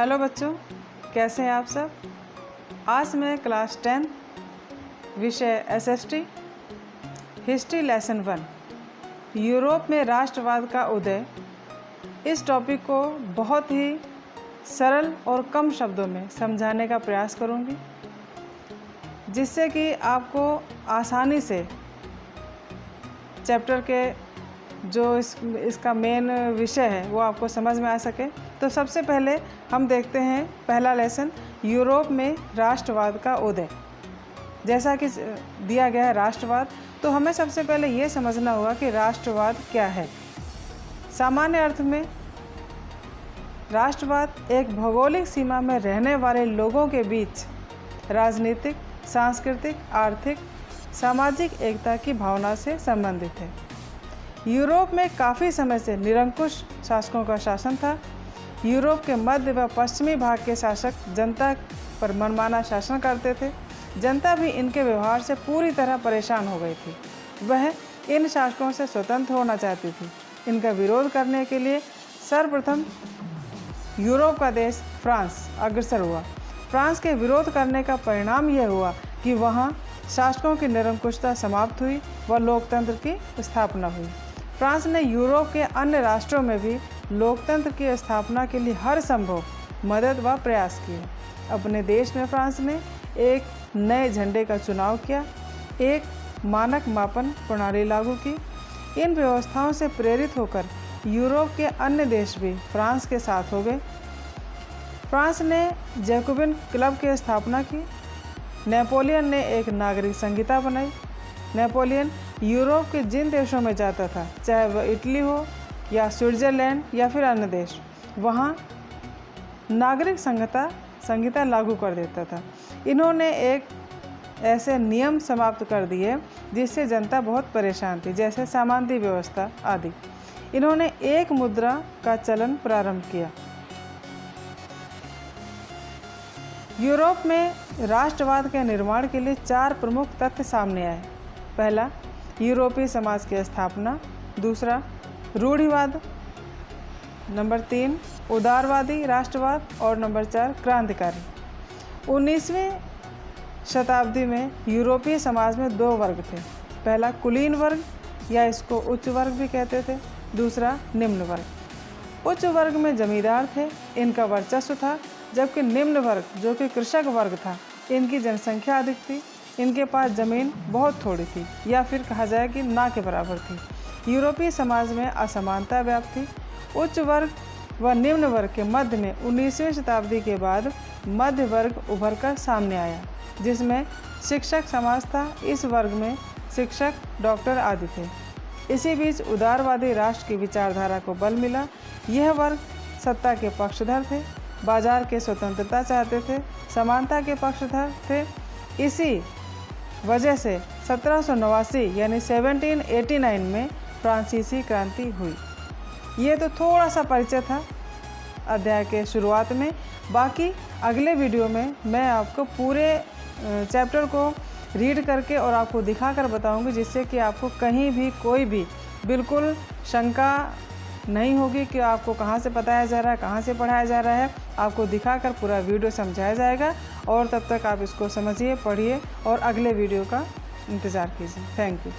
Hello बच्चों, कैसे हैं आप सब। आज मैं क्लास 10 विषय SST हिस्ट्री लेसन 1 यूरोप में राष्ट्रवाद का उदय, इस टॉपिक को बहुत ही सरल और कम शब्दों में समझाने का प्रयास करूंगी, जिससे कि आपको आसानी से चैप्टर के जो इसका मेन विषय है वो आपको समझ में आ सके। तो सबसे पहले हम देखते हैं पहला लेसन, यूरोप में राष्ट्रवाद का उदय। जैसा कि दिया गया है राष्ट्रवाद, तो हमें सबसे पहले ये समझना होगा कि राष्ट्रवाद क्या है। सामान्य अर्थ में राष्ट्रवाद एक भौगोलिक सीमा में रहने वाले लोगों के बीच राजनीतिक, सांस्कृतिक, आर्थिक, सामाजिक एकता की भावना से संबंधित है। यूरोप में काफ़ी समय से निरंकुश शासकों का शासन था। यूरोप के मध्य व पश्चिमी भाग के शासक जनता पर मनमाना शासन करते थे। जनता भी इनके व्यवहार से पूरी तरह परेशान हो गई थी। वह इन शासकों से स्वतंत्र होना चाहती थी। इनका विरोध करने के लिए सर्वप्रथम यूरोप का देश फ्रांस अग्रसर हुआ। फ्रांस के विरोध करने का परिणाम यह हुआ कि वहाँ शासकों की निरंकुशता समाप्त हुई व लोकतंत्र की स्थापना हुई। फ्रांस ने यूरोप के अन्य राष्ट्रों में भी लोकतंत्र की स्थापना के लिए हर संभव मदद व प्रयास किए। अपने देश में फ्रांस ने एक नए झंडे का चुनाव किया, एक मानक मापन प्रणाली लागू की। इन व्यवस्थाओं से प्रेरित होकर यूरोप के अन्य देश भी फ्रांस के साथ हो गए। फ्रांस ने जैकोबिन क्लब की स्थापना की। नेपोलियन ने एक नागरिक संहिता बनाई। नेपोलियन यूरोप के जिन देशों में जाता था, चाहे वह इटली हो या स्विट्ज़रलैंड या फिर अन्य देश, वहाँ नागरिक संहिता लागू कर देता था। इन्होंने एक ऐसे नियम समाप्त कर दिए जिससे जनता बहुत परेशान थी, जैसे सामंती व्यवस्था आदि। इन्होंने एक मुद्रा का चलन प्रारंभ किया। यूरोप में राष्ट्रवाद के निर्माण के लिए 4 प्रमुख तथ्य सामने आए। पहला, यूरोपीय समाज की स्थापना। दूसरा, रूढ़िवाद। नंबर 3, उदारवादी राष्ट्रवाद। और नंबर 4, क्रांतिकारी। 19वीं शताब्दी में यूरोपीय समाज में 2 वर्ग थे। पहला कुलीन वर्ग, या इसको उच्च वर्ग भी कहते थे। दूसरा निम्न वर्ग। उच्च वर्ग में जमींदार थे, इनका वर्चस्व था, जबकि निम्न वर्ग जो कि कृषक वर्ग था, इनकी जनसंख्या अधिक थी, इनके पास ज़मीन बहुत थोड़ी थी, या फिर कहा जाए कि ना के बराबर थी। यूरोपीय समाज में असमानता व्याप्त थी। उच्च वर्ग व निम्न वर्ग के मध्य में 19वीं शताब्दी के बाद मध्य वर्ग उभर कर सामने आया, जिसमें शिक्षक समाज था। इस वर्ग में शिक्षक, डॉक्टर आदि थे। इसी बीच उदारवादी राष्ट्र की विचारधारा को बल मिला। यह वर्ग सत्ता के पक्षधर थे, बाजार के स्वतंत्रता चाहते थे, समानता के पक्षधर थे। इसी वजह से 1789 यानी 1789 में फ्रांसीसी क्रांति हुई। ये तो थोड़ा सा परिचय था अध्याय के शुरुआत में। बाकी अगले वीडियो में मैं आपको पूरे चैप्टर को रीड करके और आपको दिखाकर बताऊंगी, जिससे कि आपको कहीं भी कोई भी बिल्कुल शंका नहीं होगी कि आपको कहाँ से बताया जा रहा है, कहाँ से पढ़ाया जा रहा है। आपको दिखाकर पूरा वीडियो समझाया जाएगा, और तब तक आप इसको समझिए, पढ़िए और अगले वीडियो का इंतज़ार कीजिए। Thank you.